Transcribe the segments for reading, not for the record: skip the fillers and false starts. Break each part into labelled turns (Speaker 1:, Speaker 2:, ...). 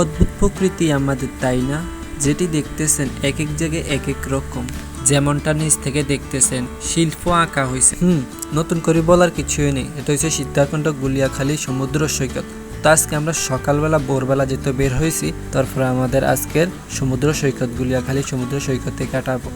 Speaker 1: অদ্ভুত প্রকৃতি আমাদের, তাই না? যেটি দেখতেছেন এক এক জায়গায় এক এক রকম, যেমনটা নিচ থেকে দেখতেছেন শিল্প আঁকা হয়েছে। নতুন করে বলার কিছুই নেই, এটা হচ্ছে সীতাকুণ্ড গুলিয়াখালী সমুদ্র সৈকত। তো আজকে আমরা সকালবেলা ভোরবেলা যেতে বের হয়েছি, তারপরে আমাদের আজকের সমুদ্র সৈকত গুলিয়াখালী সমুদ্র সৈকতে কাটাবো।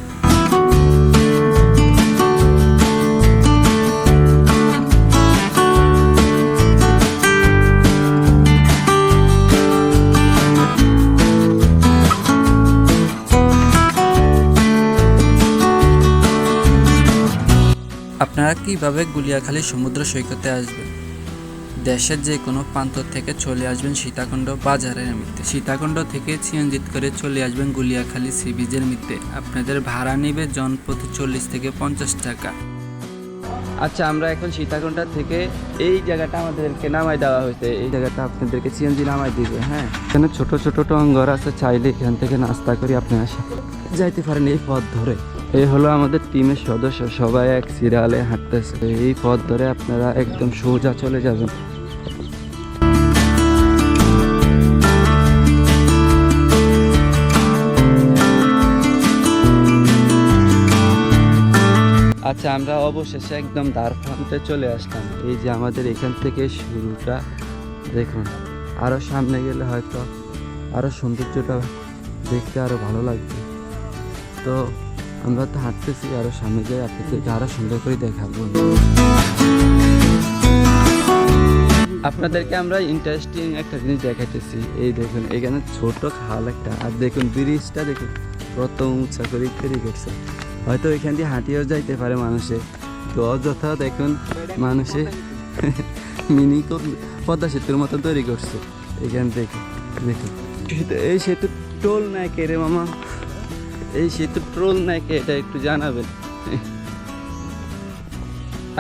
Speaker 1: আপনারা কিভাবে গুলিয়াখালী সমুদ্র সৈকতে আসবেন? দেশের যে কোনো প্রান্ত থেকে চলে আসবেন সীতাকুণ্ড বাজারের মধ্যে, সীতাকুণ্ড থেকে সিএনজি করে চলে আসবেন গুলিয়াখালী সি বিচের মধ্যে। আপনাদের ভাড়া নেবে জন প্রতি 40 থেকে 50 টাকা।
Speaker 2: আচ্ছা, আমরা এখন সীতাকুণ্ড থেকে এই জায়গাটা আমাদেরকে নামাই দেওয়া হয়েছে, এই জায়গাটা আপনাদেরকে সিএনজি নামাই দিবে। হ্যাঁ, এখানে ছোট ছোট টঙ্গর আছে, চাইলে এখান থেকে নাস্তা করে আপনি যাইতে পারেন এই পথ ধরে। এই হলো আমাদের টিমের সদস্য, সবাই এক সিরিয়ালে হাঁটতেছে। এই পথ ধরে আপনারা একদম সোজা চলে যাবেন। আচ্ছা, আমরা অবশেষে একদম দ্বার প্রান্তে চলে আসলাম। এই যে আমাদের এখান থেকে শুরুটা দেখুন, আরো সামনে গেলে হয়তো আরো সৌন্দর্যটা দেখতে আরো ভালো লাগবে। তো আমরা তো হাঁটতেছি, আরো সামনে যাই আপনাদেরকে আরো সুন্দর করে দেখাবো। আপনাদেরকে আমরা ইন্টারেস্টিং একটা জিনিস দেখাইতেছি। এই দেখুন, এখানে ছোট খাল একটা, আর দেখুন ব্রিজটা দেখুন কত উঁচা করে তৈরি করছে। হয়তো এখান দিয়ে হাঁটিয়েও যাইতে পারে মানুষে, তো অযথা দেখুন মানুষে মিনি পদ্মা সেতুর মতো তৈরি করছে এখান থেকে। দেখুন এই সেতু টোল নেয় কে রে মামা? এই সেতু টোল নেয় কে, এটা একটু জানাবেন।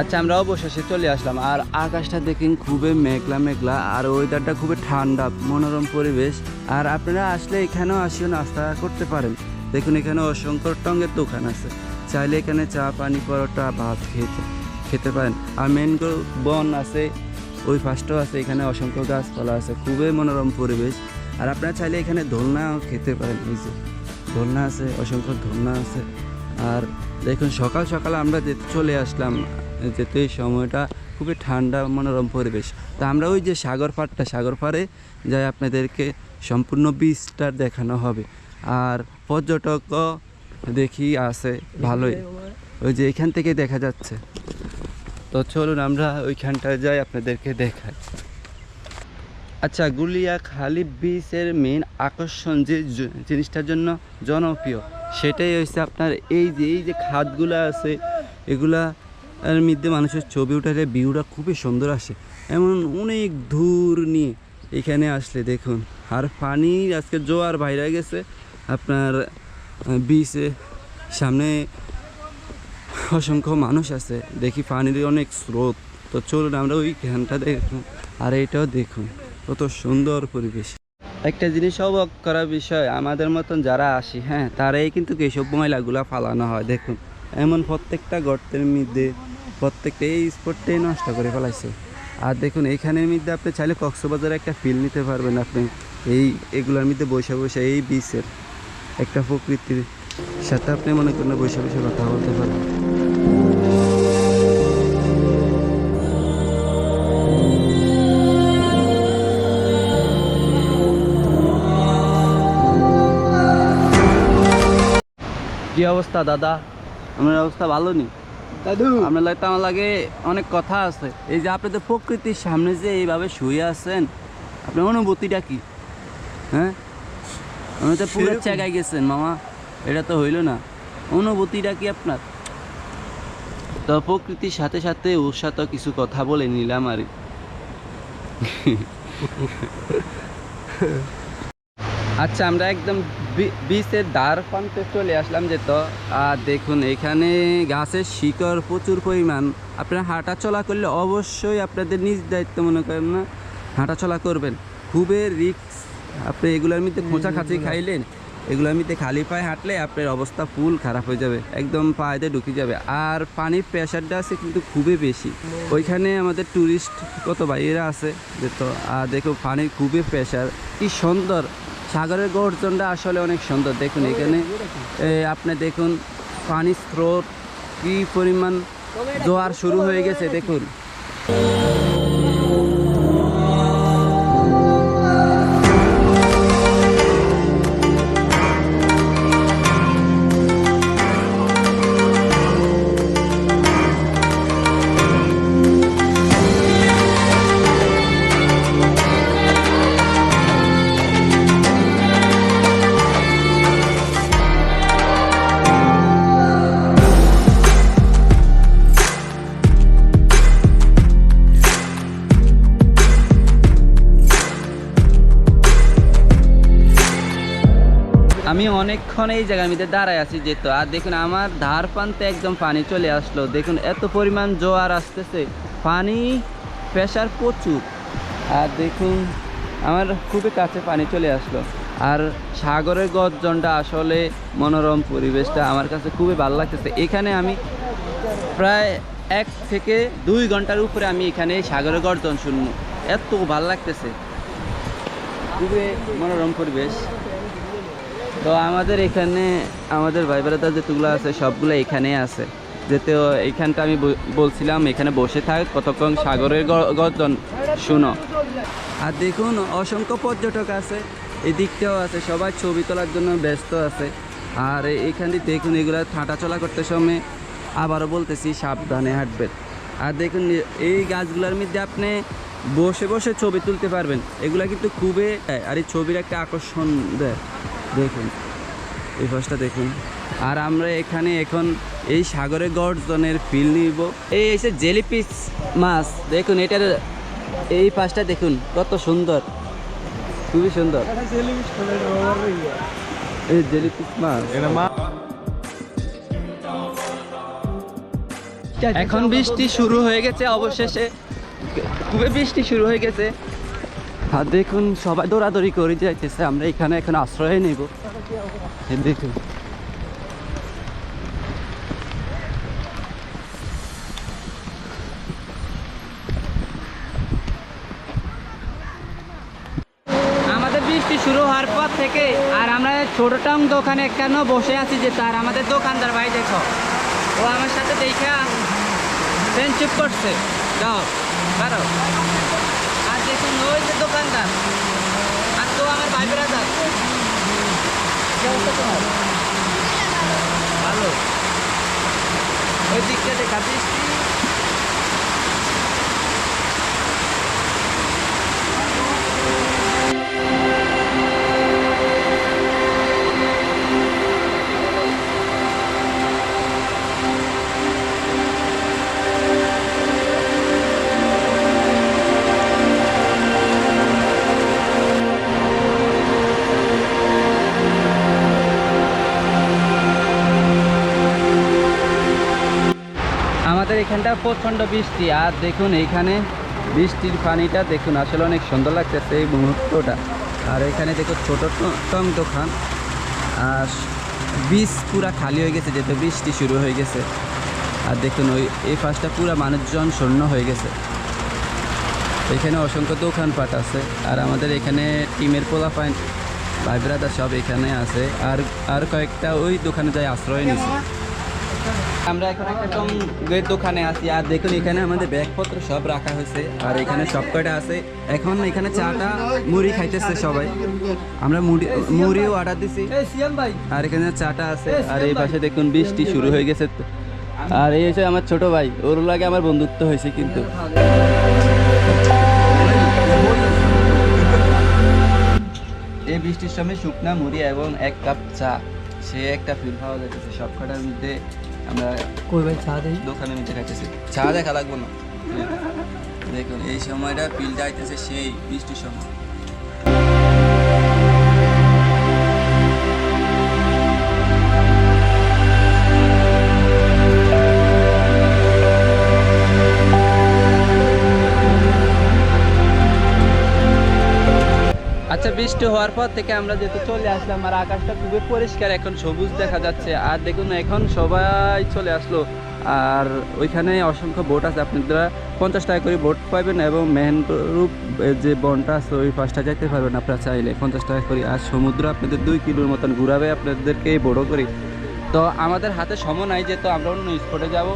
Speaker 2: আচ্ছা, আমরা অবশেষে চলে আসলাম। আর আকাশটা দেখেন খুবই মেঘলা মেঘলা, আর ওয়েদারটা খুবই ঠান্ডা, মনোরম পরিবেশ। আর আপনারা আসলে এখানেও আসিও নাস্তা করতে পারেন। দেখুন এখানে অসংখ্য টঙ্গের দোকান আছে, চাইলে এখানে চা পানি পরোটা ভাত খেতে পারেন। আর ম্যানগ্রোভ বন আছে, ওই পাশটাও আছে, এখানে অসংখ্য গাছপালা আছে, খুবই মনোরম পরিবেশ। আর আপনারা চাইলে এখানে দোলনাও খেতে পারেন। এই যে দোলনা আছে, অসংখ্য দোলনা আছে। আর দেখুন সকাল সকাল আমরা চলে আসলাম, যেহেতু এই সময়টা খুবই ঠান্ডা মনোরম পরিবেশ। তা আমরা ওই যে সাগর পাড়ে যাই, আপনাদেরকে সম্পূর্ণ বিচটা দেখানো হবে। আর পর্যটকও দেখি আছে ভালোই, ওই যে এখান থেকে দেখা যাচ্ছে। তো চলুন আমরা ওইখানটায় যাই, আপনাদেরকে দেখাই। আচ্ছা, গুলিয়াখালী বিচের মেন আকর্ষণ যে জিনিসটার জন্য জনপ্রিয়, সেটাই হচ্ছে আপনার এই যে খাতগুলো আছে, এগুলা এর মধ্যে মানুষের ছবি উঠালে ভিউটা খুবই সুন্দর আসে। এমন অনেক দূর নিয়ে এখানে আসলে দেখুন, আর পানি আজকে জোয়ার বাইরে গেছে আপনার বিচে, সামনে অসংখ্য মানুষ আছে, দেখি পানির অনেক স্রোত। তো চলুন আমরা ওইখানটা দেখুন, আর এটাও দেখুন কত সুন্দর পরিবেশ। একটা জিনিস অবাক করার বিষয়, আমাদের মতন যারা আসি, হ্যাঁ, তারাই কিন্তু এইসব ময়লাগুলা ফালানো হয়। দেখুন এমন প্রত্যেকটা গর্তের মধ্যে, প্রত্যেকটা এই স্পটটাই নষ্ট করে ফেলাইছে। আর দেখুন এখানের মধ্যে আপনি চাইলে কক্সবাজারে একটা ফিল নিতে পারবেন। আপনি এগুলোর মধ্যে বসে বসে এই বিচের একটা প্রকৃতির সাথে আপনি মনে করেন বসে বসে কথা বলতে পারবেন। কি অবস্থা দাদা? আমার অবস্থা ভালো নেই দাদু, আপনার লাগে আমার লাগে অনেক কথা আছে। এই যে আপনাদের প্রকৃতির সামনে যে এইভাবে শুয়ে আছেন, আপনার অনুভূতিটা কি? হ্যাঁ, আমি তো পুরো জায়গায় গেছেন মামা, এটা তো হইল না। অনুভূতিটা কি আপনার? তো প্রকৃতির সাথে সাথে ওর সাথে কিছু কথা বলে নিলাম আর আচ্ছা, আমরা একদম বিচের দ্বার প্রান্তে চলে আসলাম। যেত আর দেখুন এখানে গাছের শিকড় প্রচুর পরিমাণ। আপনারা হাঁটা চলা করলে অবশ্যই আপনাদের নিজ দায়িত্ব মনে করেন না, হাঁটা চলা করবেন, খুবই রিস্ক। আপনি এগুলোর মধ্যে খোঁচাখাচি খাইলেন এগুলো এমনিতে খালি পায়ে হাঁটলে আপনার অবস্থা ফুল খারাপ হয়ে যাবে, একদম পায়েতে ঢুকে যাবে। আর পানির প্রেশারটা আছে কিন্তু খুবই বেশি। ওইখানে আমাদের ট্যুরিস্ট কত ভাইয়েরা আছে যে, তো আর দেখো পানির খুবই প্রেশার। কি সুন্দর সাগরের গর্জনটা আসলে অনেক সুন্দর। দেখুন এখানে আপনি দেখুন পানির স্রোত কি পরিমাণ জোয়ার শুরু হয়ে গেছে দেখুন। আমি অনেকক্ষণ এই জায়গার মধ্যে দাঁড়ায় আছি যেত, আর দেখুন আমার ধার প্রান্তে একদম পানি চলে আসলো। দেখুন এত পরিমাণ জোয়ার আসতেছে, পানি প্রেশার প্রচুর। আর দেখুন আমার খুবই কাছে পানি চলে আসলো। আর সাগরের গর্জনটা আসলে মনোরম, পরিবেশটা আমার কাছে খুবই ভালো লাগতেছে। এখানে আমি প্রায় 1 থেকে 2 ঘন্টার উপরে আমি এখানে সাগরের গর্জন শুনবো, এত ভালো লাগতেছে, খুবই মনোরম পরিবেশ। তো আমাদের এখানে আমাদের ভাই ব্রাদার যেগুলো আছে সবগুলো এখানে আছে, যেতে এইখানটা আমি বলছিলাম এখানে বসে থাক কতক্ষণ সাগরের গর্জন শুনো। আর দেখুন অসংখ্য পর্যটক আছে, এদিকটাও আছে, সবাই ছবি তোলার জন্য ব্যস্ত আছে। আর এখানে দেখুন এগুলো হাঁটাচলা করতে সময় আবারও বলতেছি সাবধানে হাঁটবেন। আর দেখুন এই গাছগুলোর মধ্যে আপনি বসে বসে ছবি তুলতে পারবেন, এগুলা কিন্তু খুবই, আর এই ছবির একটা আকর্ষণ দেয়। দেখুন এই পাশটা দেখুন। আর আমরা এখানে এখন এই সাগরের গর্জনের ফিল নিব। এই এসে জেলিফিশ মাছ দেখুন, এটার এই পাশটা দেখুন কত সুন্দর, খুবই সুন্দর এই জেলিফিশ মাছ। এখন বৃষ্টি শুরু হয়ে গেছে, অবশেষে খুবই বৃষ্টি শুরু হয়ে গেছে। আর দেখুন সবাই দৌড়াদৌড়ি করে যাইতেছে, আমরা এখানে এখন আশ্রয় নেব। দেখুন আমাদের বৃষ্টি শুরু হওয়ার পর থেকে আর আমরা ছোট টাউন দোকানে কেন বসে আছি যে, তার আমাদের দোকানদার ভাই দেখো, ও আমার সাথে দেখা ফ্রেন্ডশিপ করছে, যাও পারো। আর দেখুন ওই যে দোকানদার, আর তো আমার ভাই ব্রাদার। ভালো ওই দিকটা দেখা বৃষ্টি। আমাদের এখানটা প্রচণ্ড বৃষ্টি, আর দেখুন এইখানে বৃষ্টির পানিটা দেখুন আসলে অনেক সুন্দর লাগতেছে এই মুহূর্তটা। আর এখানে দেখো ছোট টং দোকান, আর বীজ পুরা খালি হয়ে গেছে যেহেতু বৃষ্টি শুরু হয়ে গেছে। আর দেখুন ওই এই পাশটা পুরা মানুষজন শূন্য হয়ে গেছে, এখানে অসংখ্য দোকানপাট আছে। আর আমাদের এখানে টিমের পোলাপাইন ভাই ব্রাদার সব এখানে আছে, আর কয়েকটা ওই দোকানে যাই আশ্রয় নিয়েছে। আমরা এখন একটা টঙ্গের দোকানে আছি, আর দেখুন এখানে আমাদের ব্যাগপত্র সব রাখা হয়েছে, আর এখানে সব কয়টা আছে। এখন এখানে চাটা মুড়ি খাইতেছে সবাই, আমরা মুড়িও অর্ডার দিছি, আর এখানে চাটা আছে। আর এই পাশে দেখুন বৃষ্টি শুরু হয়ে গেছে। আর এই হচ্ছে আমার ছোট ভাই, ওর লাগে আমার বন্ধুত্ব হয়েছে কিন্তু। এই বৃষ্টির সময় শুকনা মুড়ি এবং 1 কাপ চা, সে একটা ফিল পাওয়া যাচ্ছে। সব কটার মধ্যে আমরা কই ভাই চা দেই দোকানের মধ্যে খাইতেছি, চা দেখা লাগবো না। দেখুন এই সময়টা ফিলটা আইতেছে সেই বৃষ্টির সময়। আচ্ছা গেছে বৃষ্টি হওয়ার পর থেকে আমরা যেহেতু চলে আসলাম, আর আকাশটা খুবই পরিষ্কার, এখন সবুজ দেখা যাচ্ছে। আর দেখুন এখন সবাই চলে আসলো, আর ওইখানে অসংখ্য বোট আছে, আপনারা 50 টাকা করে বোট পাবেন, এবং মেহেন্দ্রুপ যে বনটা আছে ওই পাশটা যাইতে পারবেন আপনারা চাইলে 50 টাকা করে। আর সমুদ্র আপনাদের 2 কিলোর মতন ঘুরাবে আপনাদেরকে এই বড় করে। তো আমাদের হাতে সময় নাই, যেহেতু আমরা অন্য স্পটে যাব,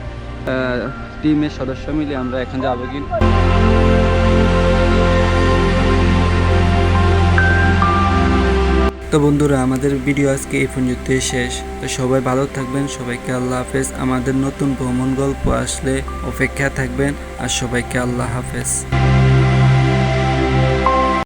Speaker 2: টিমের সদস্য মিলে আমরা এখন যাবো কি।
Speaker 1: তো বন্ধুরা, আমাদের ভিডিও আজকে এই পর্যন্তই শেষ। তো সবাই ভালো থাকবেন, সবাইকে আল্লাহ হাফেজ। আমাদের নতুন ভ্রমণ গল্প আসলে অপেক্ষা থাকবেন, আর সবাইকে আল্লাহ হাফেজ।